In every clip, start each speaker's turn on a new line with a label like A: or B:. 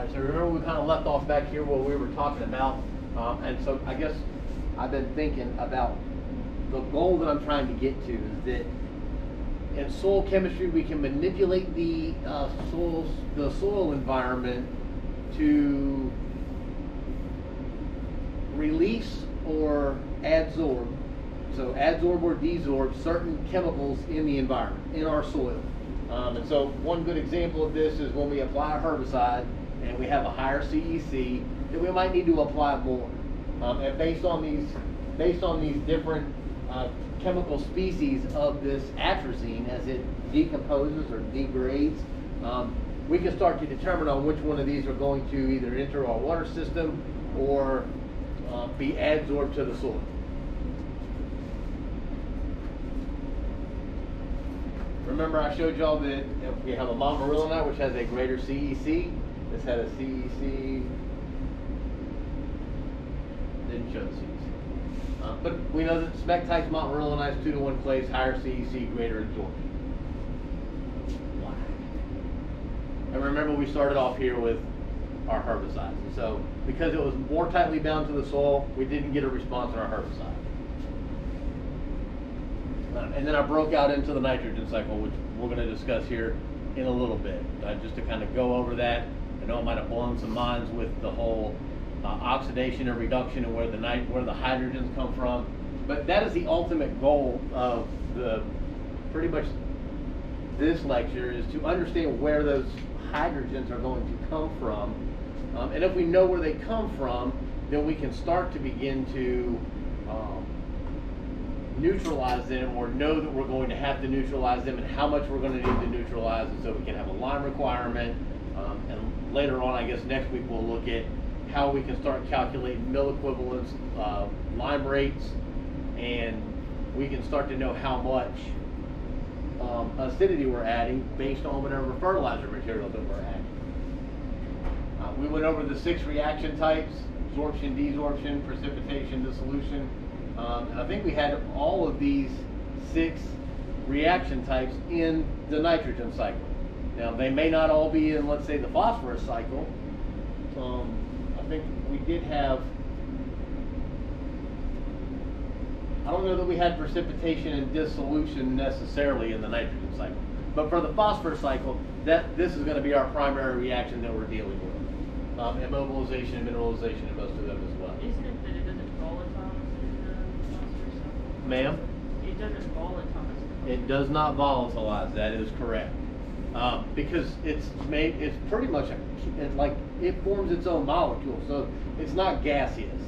A: All right, so remember we kind of left off back here where we were talking about, and so I guess I've been thinking about the goal that I'm trying to get to is that in soil chemistry we can manipulate the soil environment to release or adsorb, so adsorb or desorb certain chemicals in the environment, in our soil. And so one good example of this is when we apply a herbicide and we have a higher CEC, that we might need to apply more. And based on these different chemical species of this atrazine, as it decomposes or degrades, we can start to determine on which one of these are going to either enter our water system or be adsorbed to the soil. Remember I showed y'all that if we have a montmorillonite which has a greater CEC, this had a CEC, didn't show the CEC. But we know that smectite montmorillonite 2-to-1 clays, higher CEC, greater absorption. Why? And remember we started off here with our herbicides. And so because it was more tightly bound to the soil, we didn't get a response on our herbicide. And then I broke out into the nitrogen cycle, which we're going to discuss here in a little bit, just to kind of go over that. I know it might have blown some minds with the whole oxidation and reduction and where the hydrogens come from, but that is the ultimate goal of pretty much this lecture, is to understand where those hydrogens are going to come from, and if we know where they come from, then we can start to begin to neutralize them, or know that we're going to have to neutralize them and how much we're going to need to neutralize, and so we can have a lime requirement. And later on, I guess next week, we'll look at how we can start calculating mill equivalents, lime rates, and we can start to know how much acidity we're adding based on whatever fertilizer material that we're adding. We went over the 6 reaction types: absorption, desorption, precipitation, dissolution. And I think we had all of these 6 reaction types in the nitrogen cycle. Now, they may not all be in, let's say, the phosphorus cycle. I think we did have, I don't know that we had precipitation and dissolution necessarily in the nitrogen cycle. But for the phosphorus cycle, this is going to be our primary reaction that we're dealing with. Immobilization and mineralization in most of them as well.
B: Isn't it that it doesn't volatilize in the phosphorus cycle?
A: Ma'am?
B: It doesn't volatilize.
A: It does not volatilize. That is correct. Because it's pretty much it forms its own molecule, so it's not gaseous.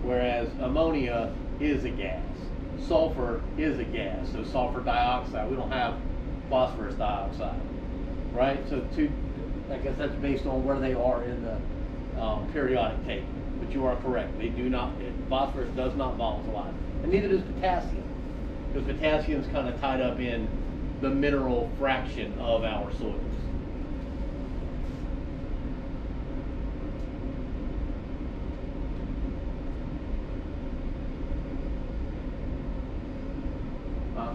A: Whereas ammonia is a gas, sulfur is a gas. So sulfur dioxide, we don't have phosphorus dioxide, right? So I guess that's based on where they are in the periodic table. But you are correct. They do not. Phosphorus does not volatilize, and neither does potassium, because potassium is kind of tied up in the mineral fraction of our soils.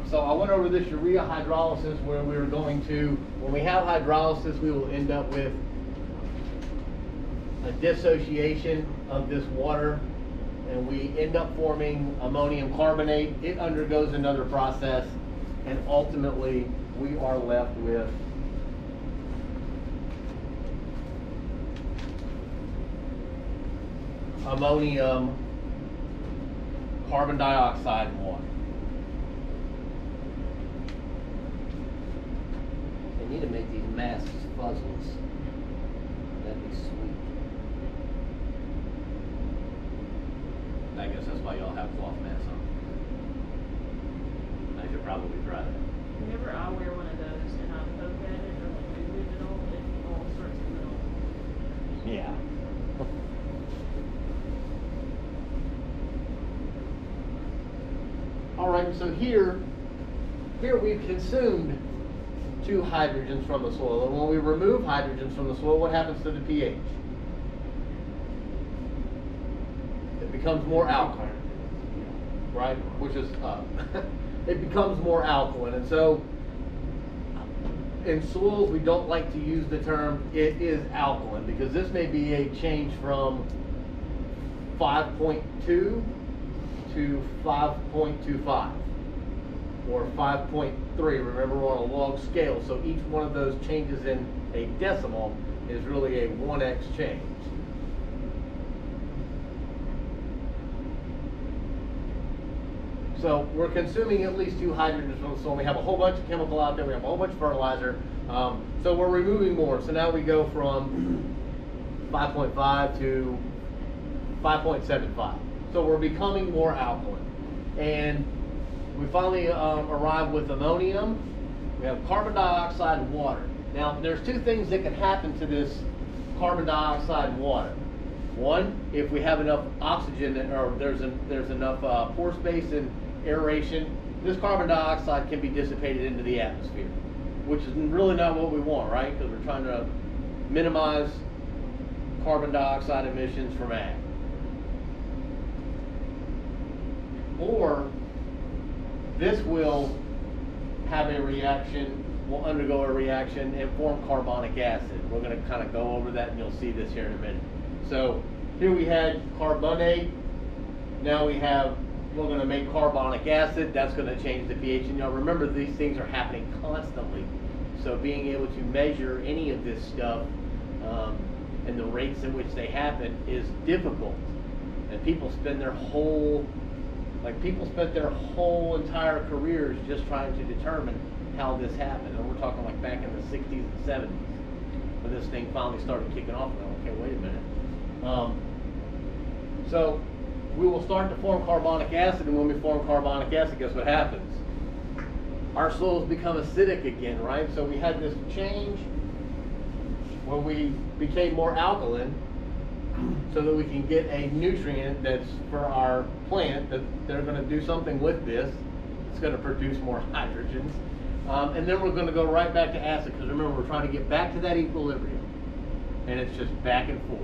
A: So I went over this urea hydrolysis, where we were going to, when we have hydrolysis, we will end up with a dissociation of this water, and we end up forming ammonium carbonate. It undergoes another process, and ultimately we are left with ammonium carbon dioxide and water.
C: They need to make these masks fuzzless. That'd be sweet.
A: I guess that's why y'all have cloth masks on. I should probably try that.
B: Whenever I wear one of those and I poke at it or like move it at all sorts of little.
A: Yeah. All right, so here we've consumed 2 hydrogens from the soil. And when we remove hydrogens from the soil, what happens to the pH? It becomes more alkaline, right? Which is, it becomes more alkaline. And so in soils, we don't like to use the term it is alkaline, because this may be a change from 5.2 to 5.25 or 5.3. Remember, we're on a log scale, so each one of those changes in a decimal is really a 1x change. So we're consuming at least 2 hydrogens from the soil. We have a whole bunch of chemical out there. We have a whole bunch of fertilizer. So we're removing more. So now we go from 5.5 to 5.75. So we're becoming more alkaline. And we finally arrive with ammonium. We have carbon dioxide and water. Now, there's 2 things that can happen to this carbon dioxide and water. One, if we have enough oxygen, or there's enough pore space and aeration, this carbon dioxide can be dissipated into the atmosphere, which is really not what we want, right? Because we're trying to minimize carbon dioxide emissions from ag. Or this will have a reaction, will undergo a reaction and form carbonic acid. We're going to kind of go over that, and you'll see this here in a minute. So here we had carbonate. Now we're going to make carbonic acid. That's going to change the pH. And remember, these things are happening constantly. So being able to measure any of this stuff and the rates in which they happen is difficult. And people spend their whole entire careers just trying to determine how this happened. And we're talking like back in the 60s and 70s when this thing finally started kicking off. And okay, wait a minute. So we will start to form carbonic acid, and when we form carbonic acid, guess what happens? Our soils become acidic again, right? So we had this change when we became more alkaline, so that we can get a nutrient that's for our plant, that they're going to do something with this. It's going to produce more hydrogens. And then we're going to go right back to acid, because remember, we're trying to get back to that equilibrium. And it's just back and forth.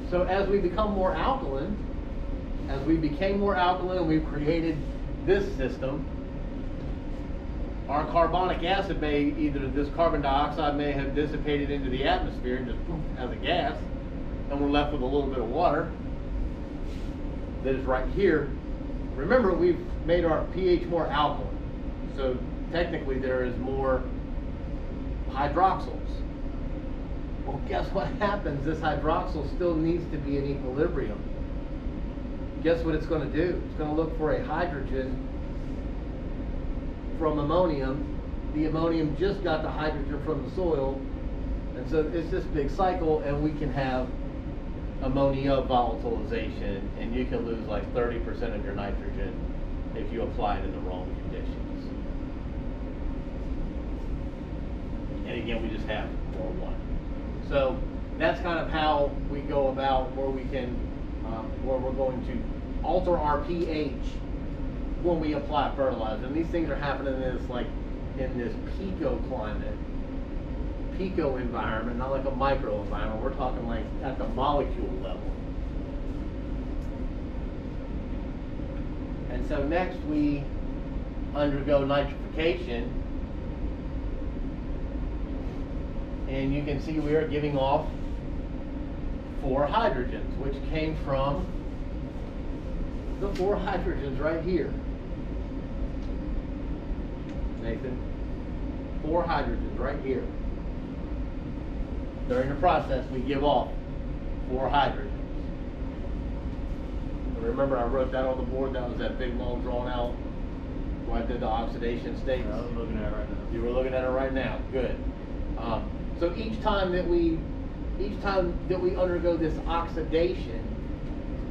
A: So as we become more alkaline, we've created this system. Our carbonic acid this carbon dioxide may have dissipated into the atmosphere and just poof, as a gas, and we're left with a little bit of water that is right here. Remember, we've made our pH more alkaline, so technically there is more hydroxyls. Well, guess what happens? This hydroxyl still needs to be in equilibrium. Guess what it's going to do? It's going to look for a hydrogen from ammonium. The ammonium just got the hydrogen from the soil, and so it's this big cycle, and we can have ammonia volatilization, and you can lose like 30% of your nitrogen if you apply it in the wrong conditions. And again, we just have more water. So that's kind of how we go about where we can, where we're going to alter our pH when we apply fertilizer. And these things are happening in this pico climate, pico environment, not like a micro environment. We're talking like at the molecule level. And so next we undergo nitrification. And you can see we are giving off 4 hydrogens, which came from the 4 hydrogens right here. Nathan, 4 hydrogens right here. During the process, we give off 4 hydrogens. And remember, I wrote that on the board. That was that big, long, drawn out where I did the oxidation states.
D: I was looking at it right now.
A: You were looking at it right now. Good. So each time that we undergo this oxidation,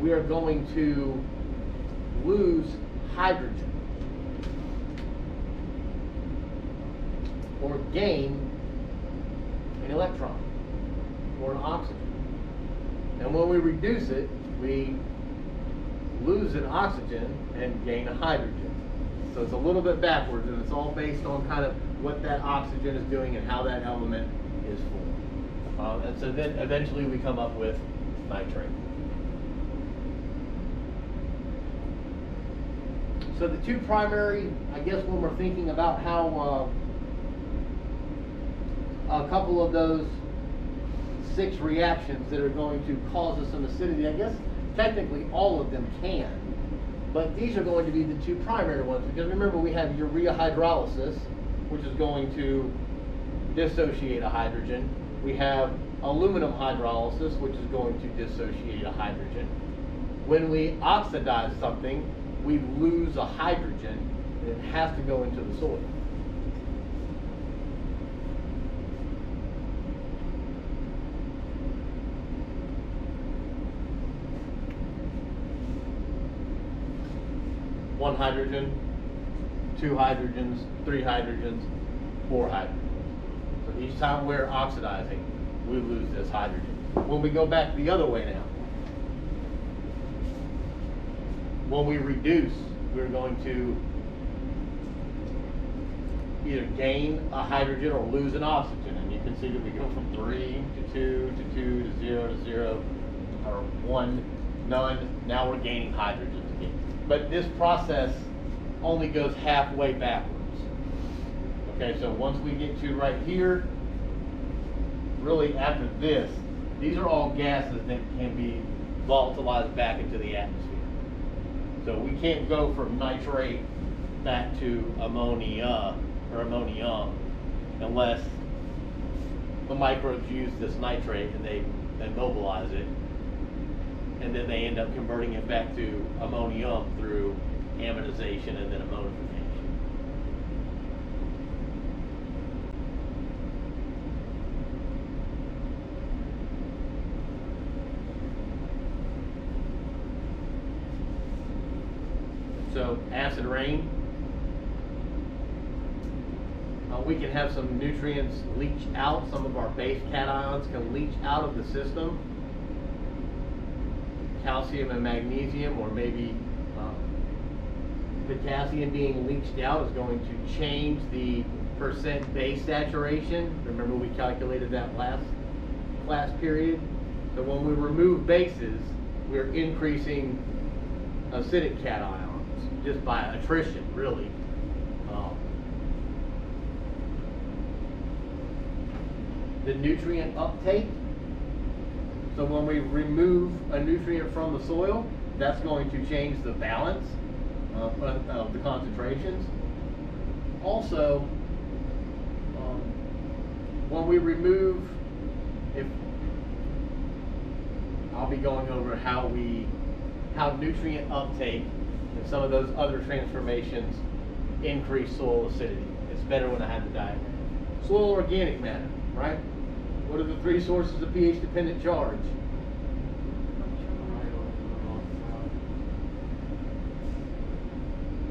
A: we are going to lose hydrogen or gain an electron or an oxygen. And when we reduce it, we lose an oxygen and gain a hydrogen. So it's a little bit backwards, and it's all based on kind of what that oxygen is doing and how that element is formed. And so then eventually we come up with nitrate. So the two primary, I guess when we're thinking about how a couple of those 6 reactions that are going to cause us some acidity, I guess technically all of them can, but these are going to be the 2 primary ones, because remember we have urea hydrolysis, which is going to dissociate a hydrogen. We have aluminum hydrolysis, which is going to dissociate a hydrogen. When we oxidize something, we lose a hydrogen, and it has to go into the soil. One hydrogen, 2 hydrogens, 3 hydrogens, 4 hydrogens. So each time we're oxidizing, we lose this hydrogen. When we go back the other way now, when we reduce, we're going to either gain a hydrogen or lose an oxygen. And you can see that we go from 3 to 2 to 2 to 0 to 0, or 1, none. Now we're gaining hydrogens again. But this process only goes halfway backwards. Okay, so once we get to right here, really after this, these are all gases that can be volatilized back into the atmosphere. So we can't go from nitrate back to ammonia or ammonium unless the microbes use this nitrate and they mobilize it, and then they end up converting it back to ammonium through aminization and then ammonification. So acid rain, we can have some nutrients leach out. Some of our base cations can leach out of the system. Calcium and magnesium, or maybe potassium being leached out is going to change the percent base saturation. Remember we calculated that last class period. So when we remove bases, we're increasing acidic cations just by attrition, really. The nutrient uptake. So when we remove a nutrient from the soil, that's going to change the balance of the concentrations. Also, when we remove, I'll be going over how nutrient uptake and some of those other transformations increase soil acidity. It's better when I have the diagram. Soil organic matter, right? What are the 3 sources of pH-dependent charge?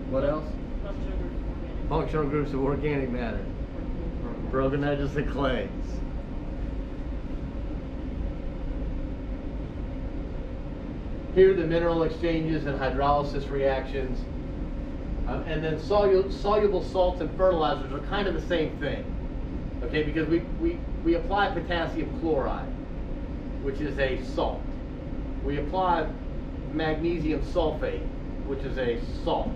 A: What else? Functional groups of organic matter. Broken edges and clays. Here are the mineral exchanges and hydrolysis reactions. And then soluble salts and fertilizers are kind of the same thing. Okay, because we apply potassium chloride, which is a salt. We apply magnesium sulfate, which is a salt.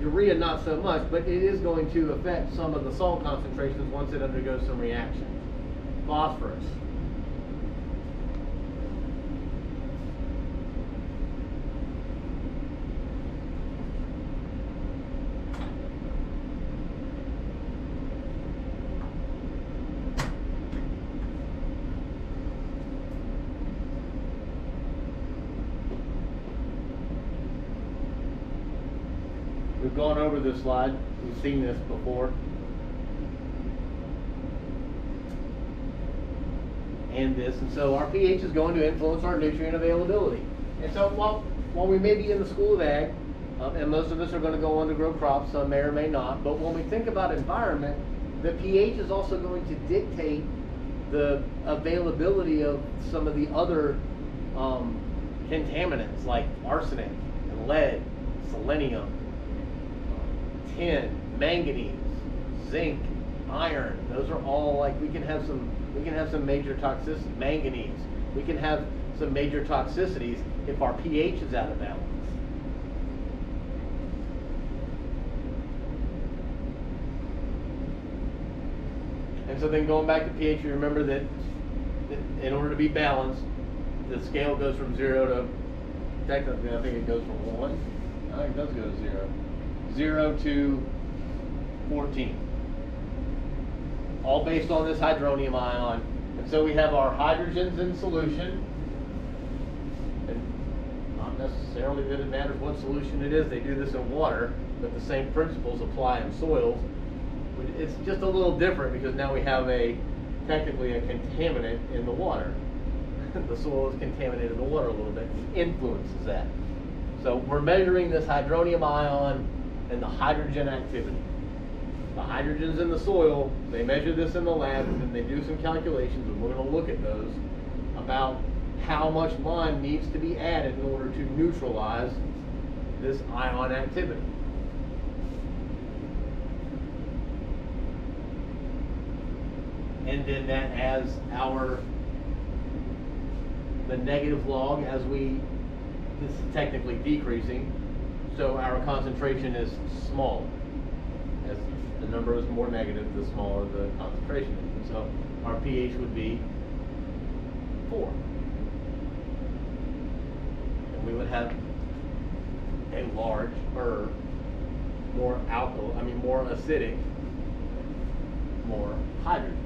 A: Urea not so much, but it is going to affect some of the salt concentrations once it undergoes some reaction. Phosphorus. We've gone over this slide. We've seen this before. And this. And so our pH is going to influence our nutrient availability. And so while we may be in the School of Ag, and most of us are going to go on to grow crops, some may or may not, but when we think about environment, the pH is also going to dictate the availability of some of the other contaminants like arsenic and lead, selenium, tin, manganese, zinc, iron. Those are all, like, we can have some major toxicity. Manganese. We can have some major toxicities if our pH is out of balance. And so then going back to pH, you remember that in order to be balanced, the scale goes from 0 to, technically I think it goes from 1. I think it does go to 0. 0 to 14. All based on this hydronium ion. And so we have our hydrogens in solution. And not necessarily that it matters what solution it is. They do this in water, but the same principles apply in soils. It's just a little different because now we have technically a contaminant in the water. The soil is contaminated in the water a little bit. It influences that. So we're measuring this hydronium ion and the hydrogen activity. The hydrogens in the soil, they measure this in the lab, and then they do some calculations, and we're going to look at those, about how much lime needs to be added in order to neutralize this ion activity. And then that as the negative log, this is technically decreasing, so our concentration is smaller. As the number is more negative, the smaller the concentration is. And so our pH would be 4. And we would have a larger, more acidic, more hydrogen.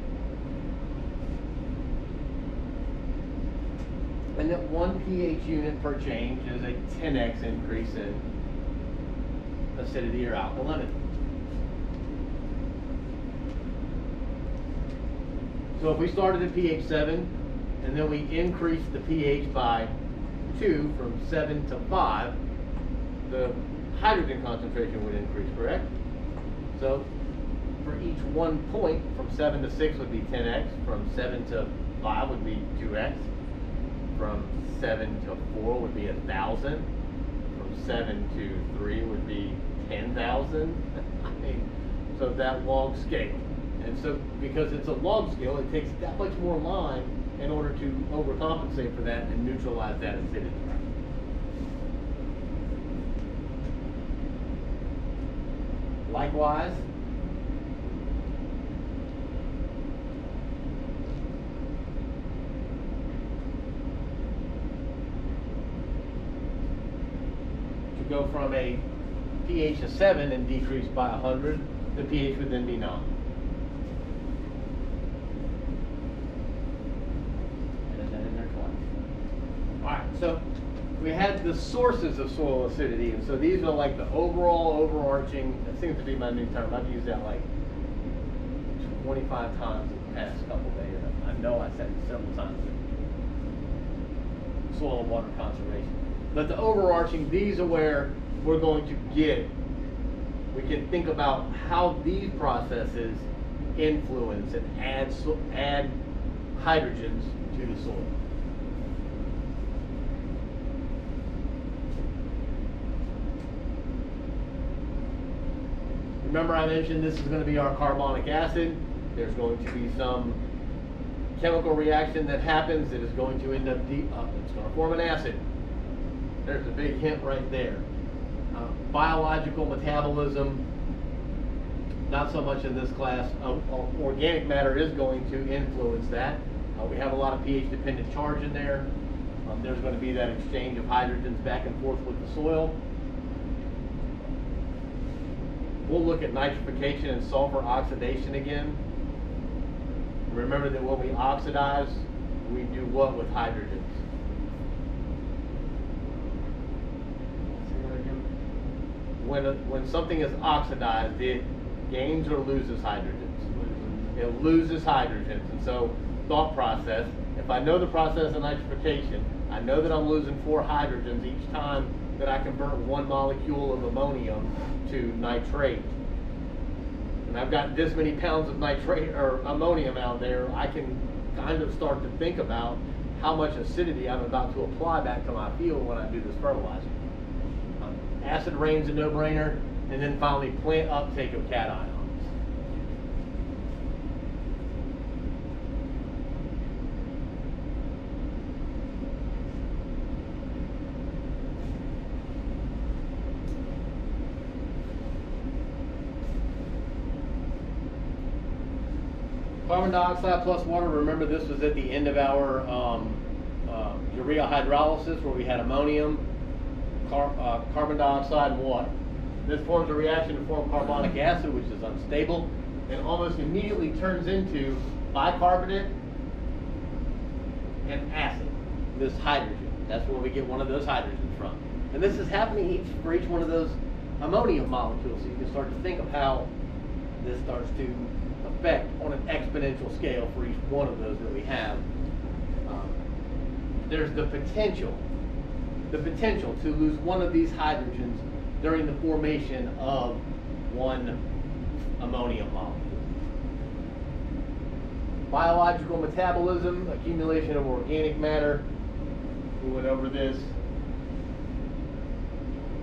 A: And that 1 pH unit per change is a 10x increase in acidity or alkalinity. So if we started at pH 7 and then we increased the pH by 2 from 7 to 5, the hydrogen concentration would increase, correct? So for each 1 point, from 7 to 6 would be 10x, from 7 to 5 would be 2x, from 7 to 4 would be 1,000, from 7 to 3 would be 10,000. I mean, so that log scale. And so because it's a log scale, it takes that much more lime in order to overcompensate for that and neutralize that acidity. Likewise, to go from a pH of 7 and decrease by 100, the pH would then be 9. Alright, so we had the sources of soil acidity, and so these are like the overarching, that seems to be my new term. I've used that like 25 times in the past couple of days. I know I said it several times in soil and water conservation. But the overarching, these are where we're going to we can think about how these processes influence and add hydrogens to the soil. Remember I mentioned this is going to be our carbonic acid. There's going to be some chemical reaction that happens that is going to end up, it's going to form an acid. There's a big hint right there. Biological metabolism, not so much in this class. Organic matter is going to influence that. We have a lot of pH dependent charge in there. There's going to be that exchange of hydrogens back and forth with the soil. We'll look at nitrification and sulfur oxidation again. Remember that when we oxidize, we do what with hydrogens? When something is oxidized, it gains or loses hydrogens. It loses hydrogens. And so, thought process, if I know the process of nitrification, I know that I'm losing 4 hydrogens each time that I convert 1 molecule of ammonium to nitrate. And I've got this many pounds of nitrate or ammonium out there, I can kind of start to think about how much acidity I'm about to apply back to my field when I do this fertilizer. Acid rain's a no-brainer, and then finally plant uptake of cations. Carbon dioxide plus water, remember this was at the end of our urea hydrolysis where we had ammonium, carbon dioxide, and water. This forms a reaction to form carbonic acid, which is unstable, and almost immediately turns into bicarbonate and acid, this hydrogen. That's where we get one of those hydrogens from. And this is happening for each one of those ammonium molecules, so you can start to think of how this starts to affect on an exponential scale for each one of those that we have. There's the potential to lose one of these hydrogens during the formation of one ammonium molecule. Biological metabolism, accumulation of organic matter. We went over this.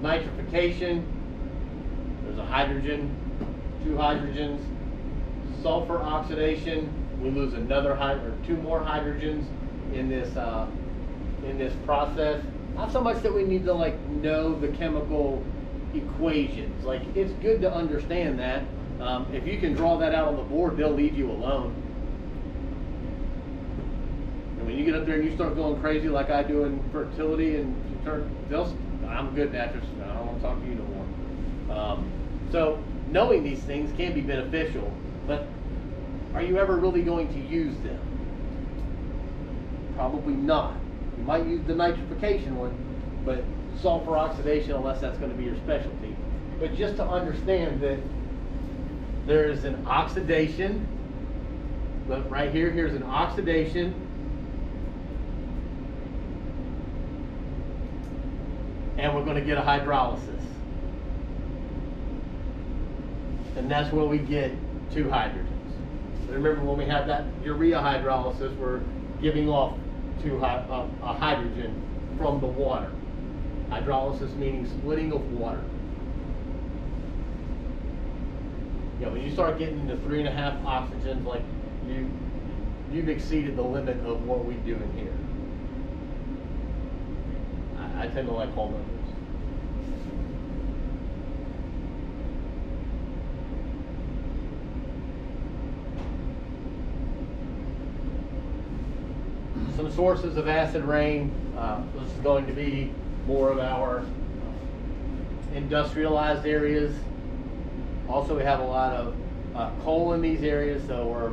A: Nitrification, there's a hydrogen, two hydrogens. Sulfur oxidation, we lose another two more hydrogens in this process. Not so much that we need to know the chemical equations. It's good to understand that. If you can draw that out on the board, they'll leave you alone. And when you get up there and you start going crazy like I do in fertility, and I'm good, Beatrice. I don't want to talk to you no more. So knowing these things can be beneficial, but are you ever really going to use them? Probably not. You might use the nitrification one, but sulfur oxidation, unless that's going to be your specialty. But just to understand that there is an oxidation. Look right here, here's an oxidation. And we're going to get a hydrolysis. And that's where we get two hydrogens. Remember when we had that urea hydrolysis, we're giving off a hydrogen from the water. Hydrolysis meaning splitting of water. Yeah, when you start getting to 3.5 oxygens, you've exceeded the limit of what we do in here. I tend to like whole numbers. Some sources of acid rain. This is going to be more of our industrialized areas. Also, we have a lot of coal in these areas, so we're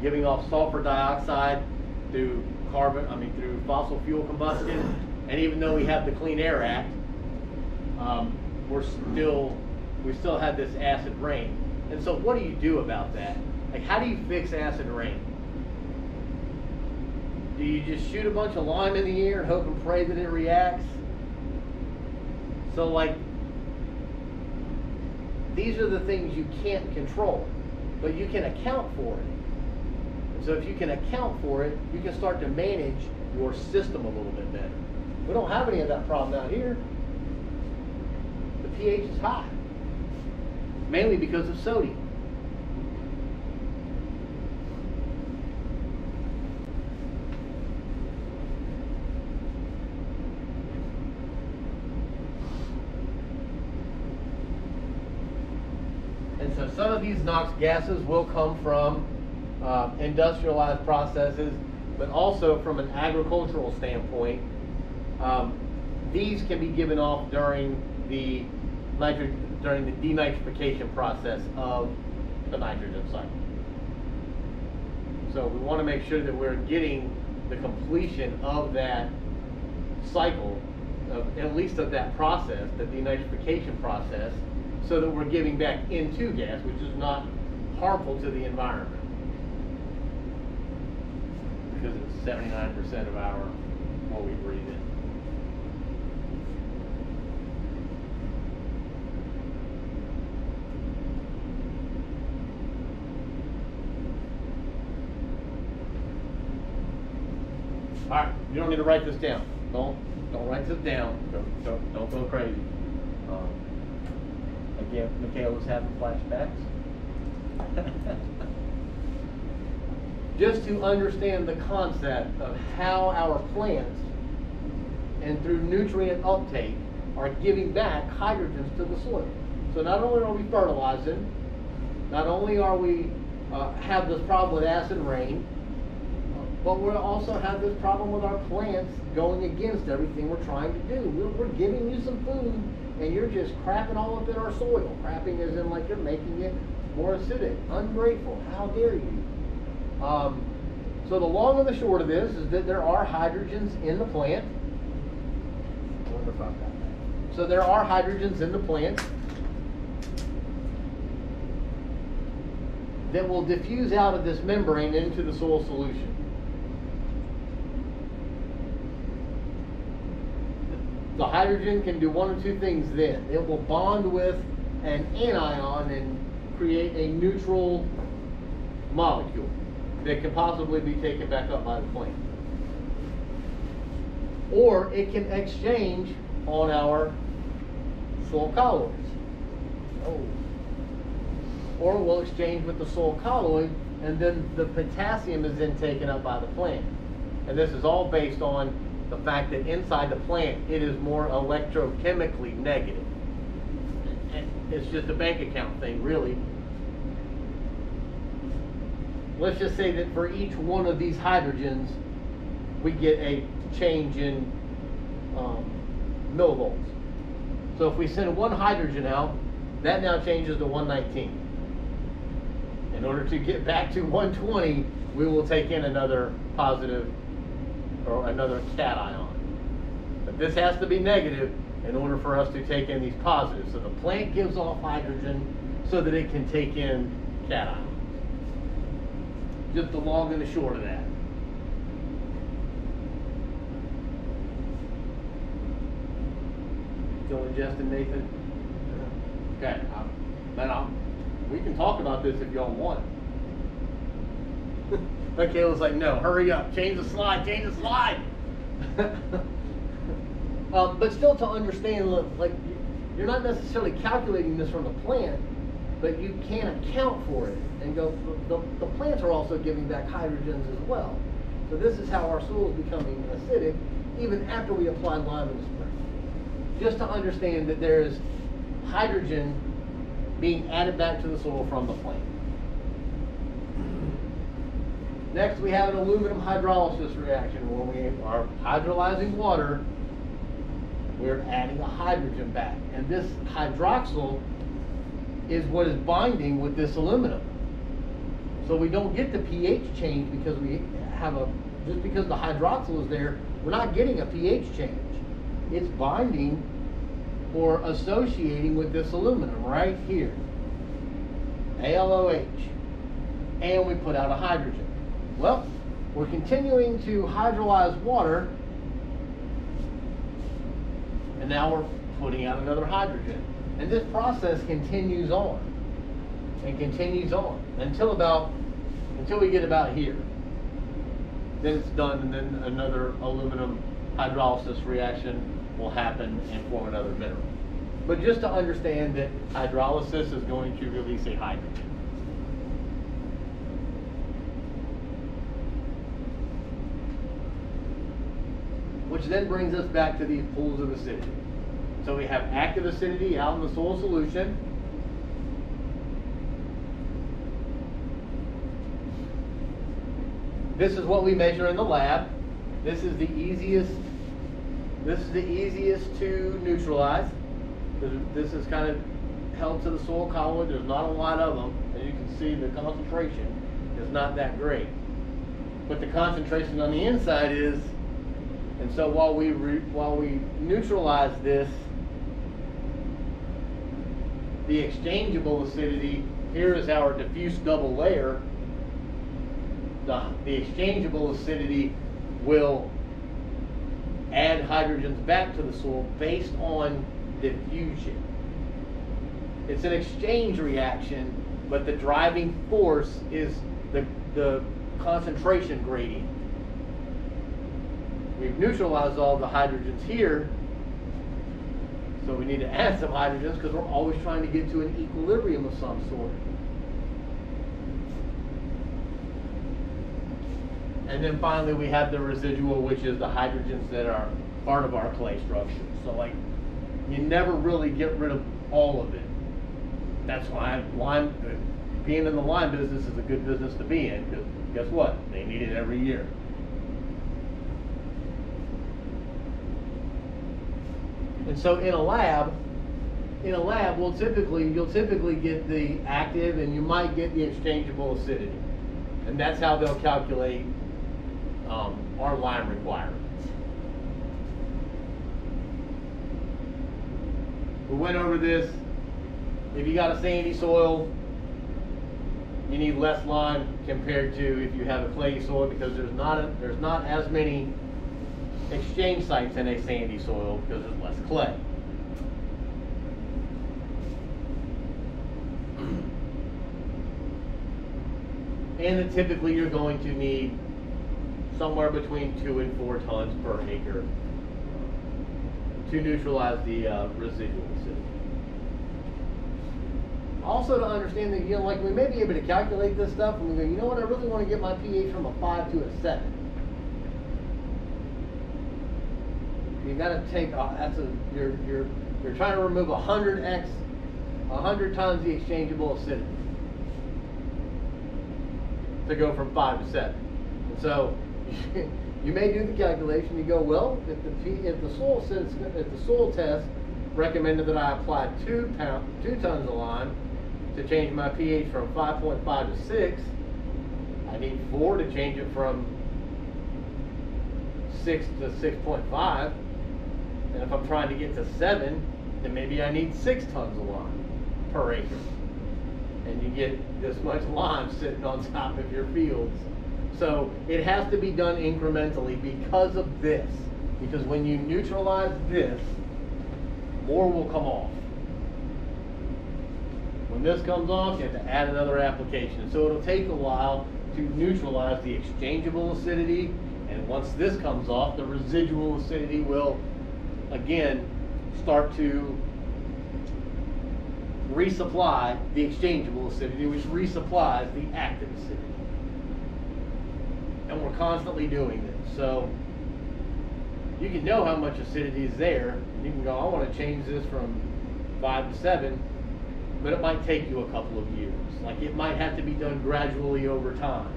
A: giving off sulfur dioxide through through fossil fuel combustion. And even though we have the Clean Air Act, we still have this acid rain. And so, what do you do about that? How do you fix acid rain? Do you just shoot a bunch of lime in the air and hope and pray that it reacts? So these are the things you can't control, but you can account for it. And so if you can account for it, you can start to manage your system a little bit better. We don't have any of that problem out here. The pH is high, mainly because of sodium. And so some of these NOx gases will come from industrialized processes, but also from an agricultural standpoint. These can be given off during the denitrification process of the nitrogen cycle. So we want to make sure that we're getting the completion of that cycle, at least of that process, the denitrification process, so that we're giving back N2 gas, which is not harmful to the environment. Because it's 79% of what we breathe in. All right, you don't need to write this down. Don't write this down. Don't go crazy. Again, Michaela's having flashbacks. Just to understand the concept of how our plants, and through nutrient uptake, are giving back hydrogens to the soil. So not only are we fertilizing, not only are we have this problem with acid rain, but we also have this problem with our plants going against everything we're trying to do. We're giving you some food, and you're just crapping all up in our soil. Crapping as in like you're making it more acidic. Ungrateful. How dare you? So the long and the short of this is that there are hydrogens in the plant. I wonder if I've got that. So there are hydrogens in the plant that will diffuse out of this membrane into the soil solution. The hydrogen can do one of two things then. It will bond with an anion and create a neutral molecule that can possibly be taken back up by the plant. Or it can exchange on our soil colloids. Oh. Or we'll exchange with the soil colloid, and then the potassium is then taken up by the plant. And this is all based on the fact that inside the plant it is more electrochemically negative. And it's just a bank account thing, really. Let's just say that for each one of these hydrogens, we get a change in millivolts. So if we send one hydrogen out, that now changes to 119. In order to get back to 120, we will take in another positive or another cation. But this has to be negative in order for us to take in these positives. So the plant gives off hydrogen so that it can take in cations. Just the long and the short of that. Still ingesting, Nathan? Okay. We can talk about this if y'all want. But Kayla's like, no, hurry up, change the slide, change the slide. But still to understand, look, like you're not necessarily calculating this from the plant, but you can account for it and go, the plants are also giving back hydrogens as well. So this is how our soil is becoming acidic even after we apply lime in the spring. Just to understand that there is hydrogen being added back to the soil from the plant. Next, we have an aluminum hydrolysis reaction. When we are hydrolyzing water, we're adding a hydrogen back. And this hydroxyl is what is binding with this aluminum. So we don't get the pH change because we have just because the hydroxyl is there, we're not getting a pH change. It's binding or associating with this aluminum right here, AlOH, and we put out a hydrogen. Well, we're continuing to hydrolyze water, and now we're putting out another hydrogen. And this process continues on and continues on until we get about here. Then it's done, and then another aluminum hydrolysis reaction will happen and form another mineral. But just to understand that hydrolysis is going to release a hydrogen. Which then brings us back to these pools of acidity. So we have active acidity out in the soil solution. This is what we measure in the lab. This is the easiest to neutralize. This is kind of held to the soil colloid. There's not a lot of them. As you can see, the concentration is not that great. But the concentration on the inside is, and so while we neutralize this, the exchangeable acidity, here is our diffuse double layer. The exchangeable acidity will add hydrogens back to the soil based on diffusion. It's an exchange reaction, but the driving force is the concentration gradient. We've neutralized all the hydrogens here, so we need to add some hydrogens because we're always trying to get to an equilibrium of some sort. And then finally we have the residual, which is the hydrogens that are part of our clay structure. So like, you never really get rid of all of it. That's why being in the lime business is a good business to be in, because guess what? They need it every year. And so in a lab, you'll typically get the active, and you might get the exchangeable acidity. And that's how they'll calculate our lime requirements. We went over this. If you got a sandy soil, you need less lime compared to if you have a clay soil, because there's not as many exchange sites in a sandy soil because there's less clay. And then typically you're going to need somewhere between 2 and 4 tons per acre to neutralize the residual acidity. Also, to understand that, like, we may be able to calculate this stuff and we go, you know what, I really want to get my pH from a 5 to a 7. You got to take you're trying to remove 100 times the exchangeable acidity to go from 5 to 7. And so you may do the calculation. You go, well, if the soil test recommended that I apply 2 tons of lime to change my pH from 5.5 to 6, I need 4 to change it from 6 to 6.5. And if I'm trying to get to 7, then maybe I need 6 tons of lime per acre. And you get this much lime sitting on top of your fields. So it has to be done incrementally because of this. Because when you neutralize this, more will come off. When this comes off, you have to add another application. So it'll take a while to neutralize the exchangeable acidity. And once this comes off, the residual acidity will again start to resupply the exchangeable acidity, which resupplies the active acidity. And we're constantly doing this. So you can know how much acidity is there, and you can go, I want to change this from 5 to 7, but it might take you a couple of years. Like, it might have to be done gradually over time.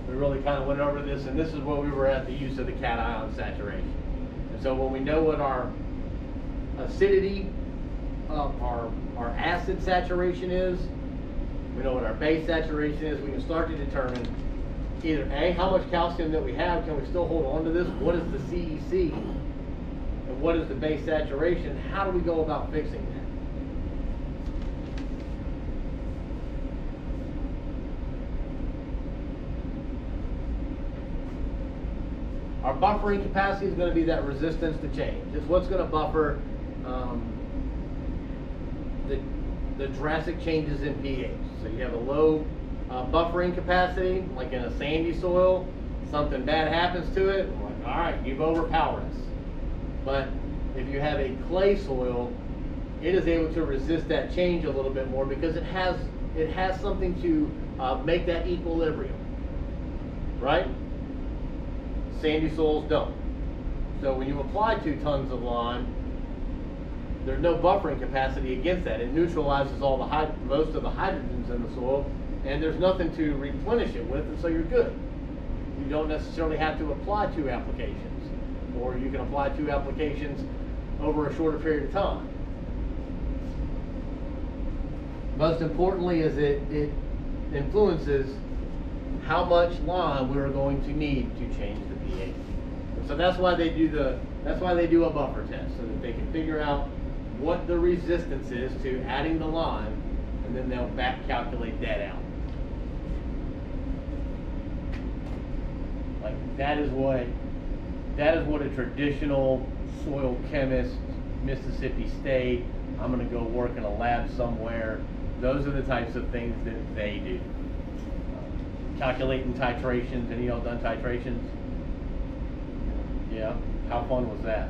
A: We really kind of went over this, and this is where we were at the use of the cation saturation. And so when we know what our acidity, our acid saturation is, we know what our base saturation is, we can start to determine either A, how much calcium that we have, can we still hold on to this, what is the CEC, and what is the base saturation, how do we go about fixing that? Our buffering capacity is going to be that resistance to change. It's what's going to buffer the drastic changes in pH. So you have a low buffering capacity, like in a sandy soil, something bad happens to it, we're like, all right, you've overpowered us. But if you have a clay soil, it is able to resist that change a little bit more because it has something to make that equilibrium, right? Sandy soils don't. So when you apply 2 tons of lime, there's no buffering capacity against that. It neutralizes all most of the hydrogens in the soil, and there's nothing to replenish it with, and so you're good. You don't necessarily have to apply 2 applications, or you can apply 2 applications over a shorter period of time. Most importantly is it influences how much lime we're going to need to change the pH. So that's why they do a buffer test, so that they can figure out what the resistance is to adding the lime, and then they'll back calculate that out. Like, that is what a traditional soil chemist, Mississippi State, I'm going to go work in a lab somewhere, those are the types of things that they do. Calculating titrations. Any of y'all done titrations? Yeah. How fun was that?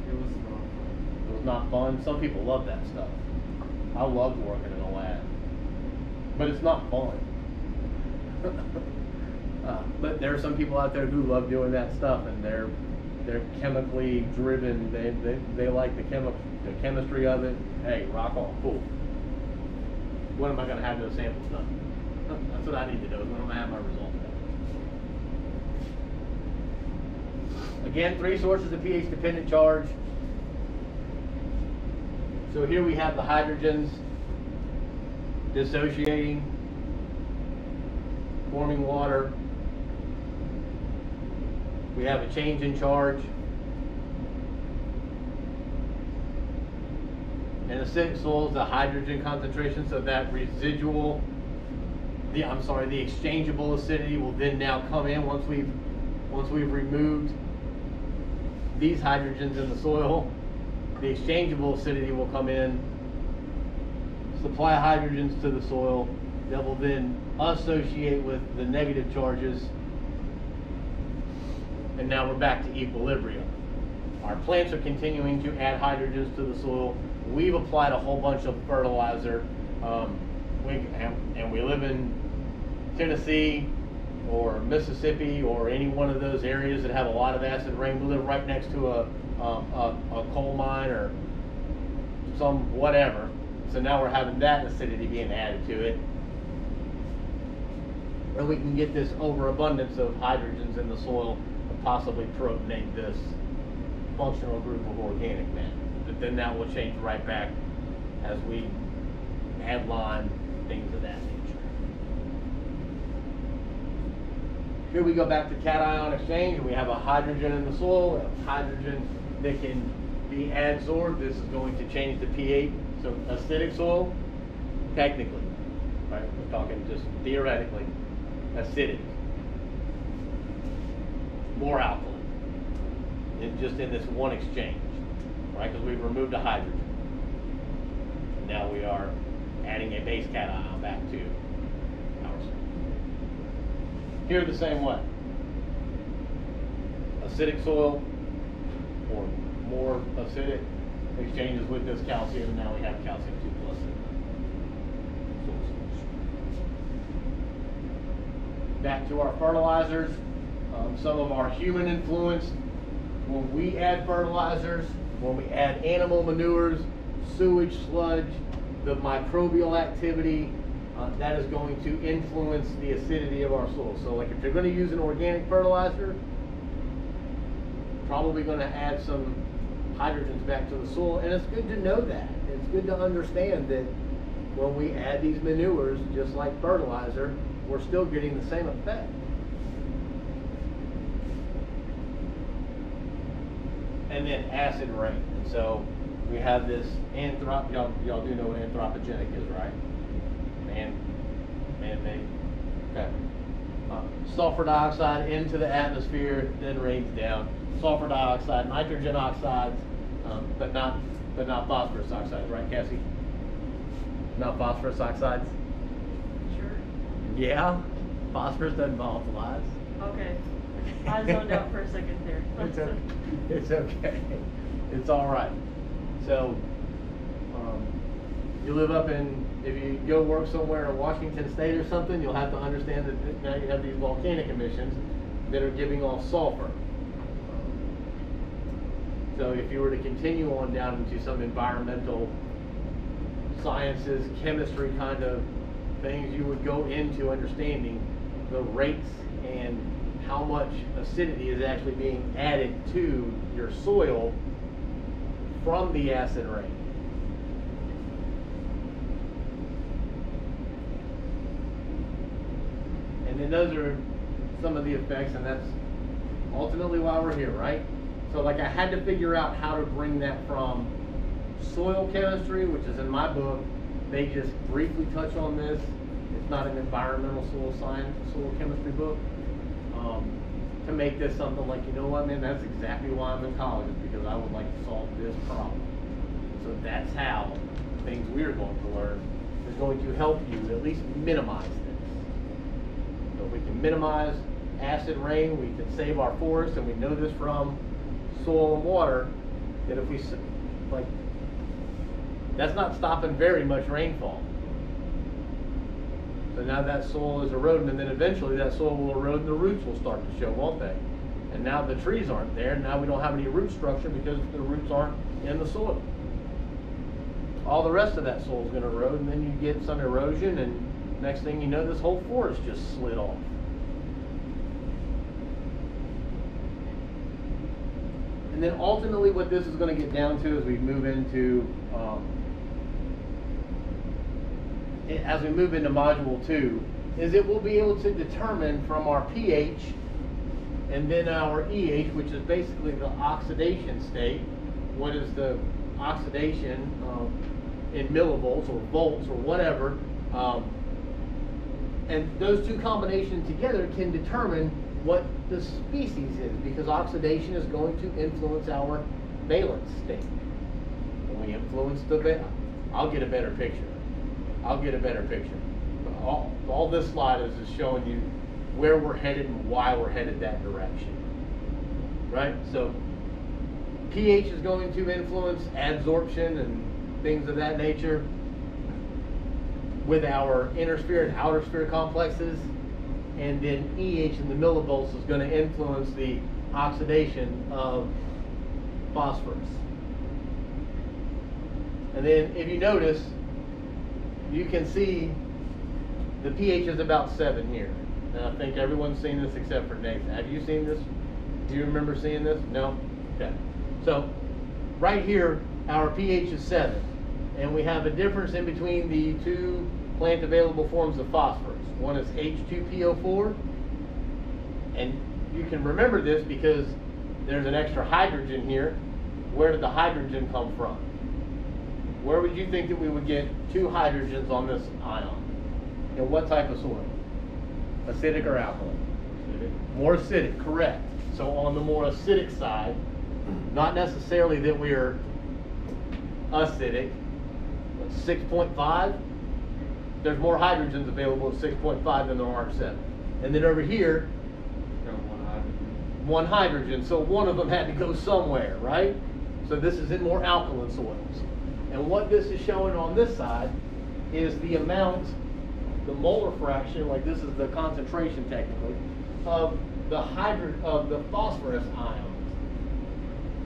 D: It was not fun.
A: It was not fun. Some people love that stuff. I loved working in a lab, but it's not fun. But there are some people out there who love doing that stuff, and they're chemically driven. They like the chemistry of it. Hey, rock on, cool. When am I going to have those samples done? That's what I need to know. When am I have my results done? Again, 3 sources of pH dependent charge. So here we have the hydrogens dissociating, forming water. We have a change in charge. In acidic soils, the hydrogen concentration, so that residual, the exchangeable acidity will then now come in once we've removed these hydrogens in the soil. The exchangeable acidity will come in, supply hydrogens to the soil that will then associate with the negative charges, and now we're back to equilibrium. Our plants are continuing to add hydrogens to the soil. We've applied a whole bunch of fertilizer, and we live in Tennessee or Mississippi or any one of those areas that have a lot of acid rain. We live right next to a coal mine or some whatever. So now we're having that acidity being added to it. And we can get this overabundance of hydrogens in the soil and possibly protonate this functional group of organic matter. But then that will change right back as we add lime, things of that nature. Here we go back to cation exchange, and we have a hydrogen in the soil, a hydrogen that can be adsorbed. This is going to change the pH. So acidic soil, technically, right? We're talking just theoretically, acidic, more alkaline, just in this one exchange, right? Because we've removed a hydrogen. Now we are adding a base cation back to our soil. Here the same way. Acidic soil, or more acidic, exchanges with this calcium, and now we have calcium 2+ in the soil solution. Back to our fertilizers. Some of our human influence. When we add fertilizers, when we add animal manures, sewage, sludge, the microbial activity, that is going to influence the acidity of our soil. So like if you're going to use an organic fertilizer, probably going to add some hydrogens back to the soil, and it's good to know that. It's good to understand that when we add these manures, just like fertilizer, we're still getting the same effect. And then acid rain. And so we have this y'all do know what anthropogenic is, right? Man-made. Okay. Sulfur dioxide into the atmosphere, then rains down. Sulfur dioxide, nitrogen oxides, but not phosphorus oxides, right, Cassie? Not phosphorus oxides?
B: Sure.
A: Yeah, phosphorus doesn't volatilize.
B: Okay. I zoned out for a second there.
A: It's okay. It's okay. It's all right. So, you live up if you go work somewhere in Washington State or something, you'll have to understand that now you have these volcanic emissions that are giving off sulfur. So if you were to continue on down into some environmental sciences, chemistry kind of things, you would go into understanding the rates and how much acidity is actually being added to your soil from the acid rain. And then those are some of the effects, and that's ultimately why we're here, right? So like I had to figure out how to bring that from soil chemistry, which is in my book. They just briefly touch on this. It's not an environmental soil science, soil chemistry book. To make this something like, you know what, man, that's exactly why I'm in college, is because I would like to solve this problem. So that's how things we're going to learn is going to help you at least minimize this. So if we can minimize acid rain, we can save our forests, and we know this from soil and water, that if we, like, that's not stopping very much rainfall. So now that soil is eroding, and then eventually that soil will erode and the roots will start to show, won't they? And now the trees aren't there, and now we don't have any root structure because the roots aren't in the soil. All the rest of that soil is going to erode, and then you get some erosion, and next thing you know, this whole forest just slid off. And then ultimately what this is going to get down to as we move into as we move into module 2 is it will be able to determine from our pH and then our EH, which is basically the oxidation state, what is the oxidation in millivolts or volts or whatever, and those two combinations together can determine what the species is, because oxidation is going to influence our valence state. When we influence the valence, I'll get a better picture. All this slide is just showing you where we're headed and why we're headed that direction. Right? So pH is going to influence adsorption and things of that nature with our inner sphere and outer sphere complexes. And then EH in the millivolts is going to influence the oxidation of phosphorus. And then if you notice, you can see the pH is about 7 here. And I think everyone's seen this except for Nathan. Have you seen this? Do you remember seeing this? No? Okay. So right here, our pH is 7. And we have a difference in between the two plant available forms of phosphorus. One is H2PO4. And you can remember this because there's an extra hydrogen here. Where did the hydrogen come from? Where would you think that we would get 2 hydrogens on this ion? In what type of soil? Acidic or alkaline? Acidic. More acidic, correct. So on the more acidic side, not necessarily that we are acidic, but 6.5, there's more hydrogens available at 6.5 than there are at 7. And then over here, one hydrogen. So one of them had to go somewhere, right? So this is in more alkaline soils. And what this is showing on this side is the amount, the molar fraction, like this is the concentration technically, of the phosphorus ions.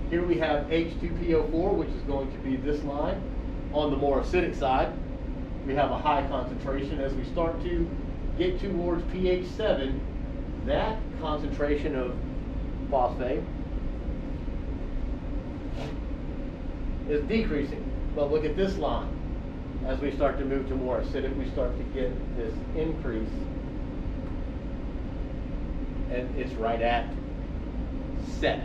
A: Here we have H2PO4, which is going to be this line. On the more acidic side, we have a high concentration. As we start to get towards pH 7, that concentration of phosphate is decreasing. But look at this line. As we start to move to more acidic, we start to get this increase. And it's right at 7,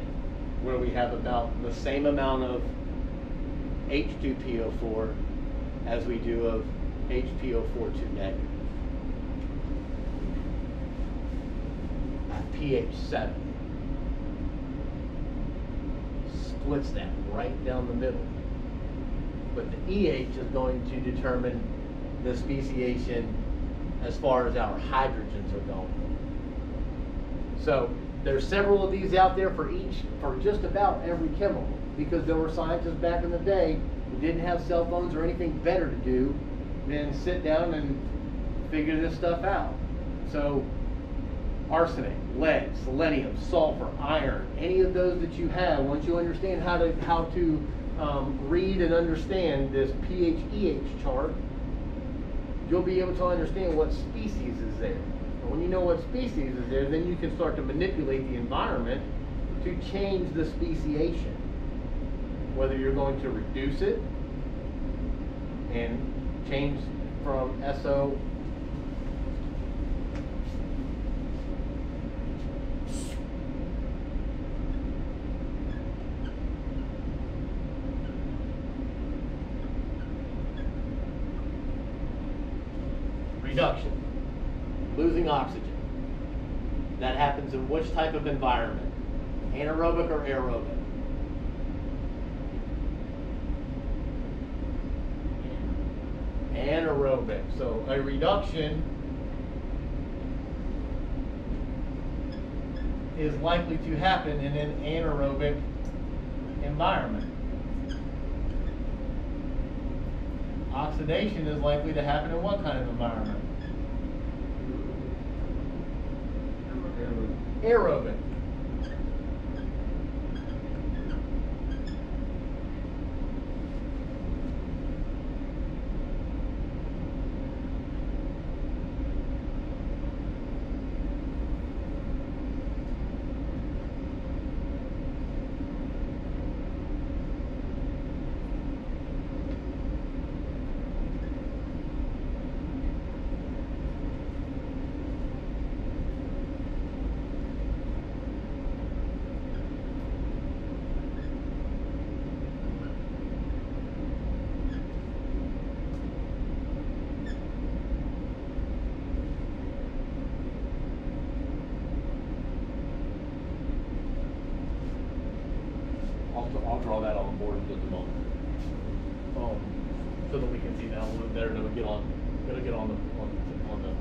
A: where we have about the same amount of H2PO4 as we do of HPO42 negative. At pH 7. Splits that right down the middle. But the EH is going to determine the speciation as far as our hydrogens are going. So there's several of these out there for just about every chemical, because there were scientists back in the day who didn't have cell phones or anything better to do than sit down and figure this stuff out. So arsenic, lead, selenium, sulfur, iron, any of those that you have, once you understand how to read and understand this pH-EH chart, you'll be able to understand what species is there. And when you know what species is there, then you can start to manipulate the environment to change the speciation. Whether you're going to reduce it and change from SO reduction, losing oxygen. That happens in which type of environment? Anaerobic or aerobic? Anaerobic. So a reduction is likely to happen in an anaerobic environment. Oxidation is likely to happen in what kind of environment?
E: aerobic.
A: I'll draw that on the board at the moment. So that we can see that a little better, then we get on the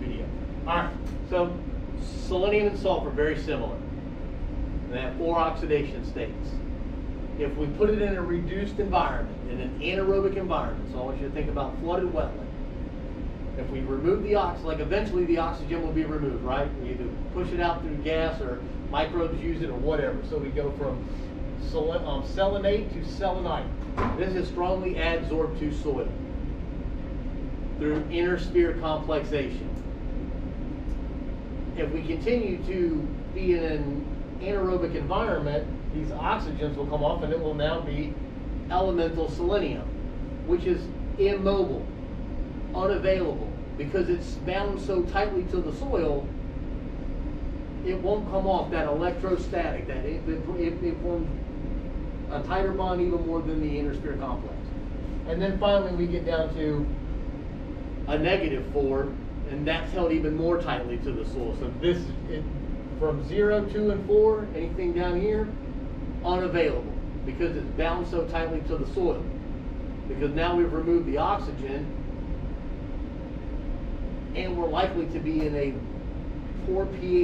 A: video. Alright, so selenium and sulfur, very similar. They have 4 oxidation states. If we put it in a reduced environment, in an anaerobic environment, so I want you to think about flooded wetland. If we remove the oxygen, like eventually the oxygen will be removed, right? We either push it out through gas or microbes use it or whatever. So we go from selenate to selenite. This is strongly adsorbed to soil through intersphere complexation. If we continue to be in an anaerobic environment, these oxygens will come off and it will now be elemental selenium, which is immobile, unavailable, because it's bound so tightly to the soil, it won't come off. That electrostatic, that it forms a tighter bond even more than the intersphere complex. And then finally we get down to a -4, and that's held even more tightly to the soil. So this, from 0, 2, and 4, anything down here, unavailable, because it's bound so tightly to the soil. Because now we've removed the oxygen, and we're likely to be in a poor pH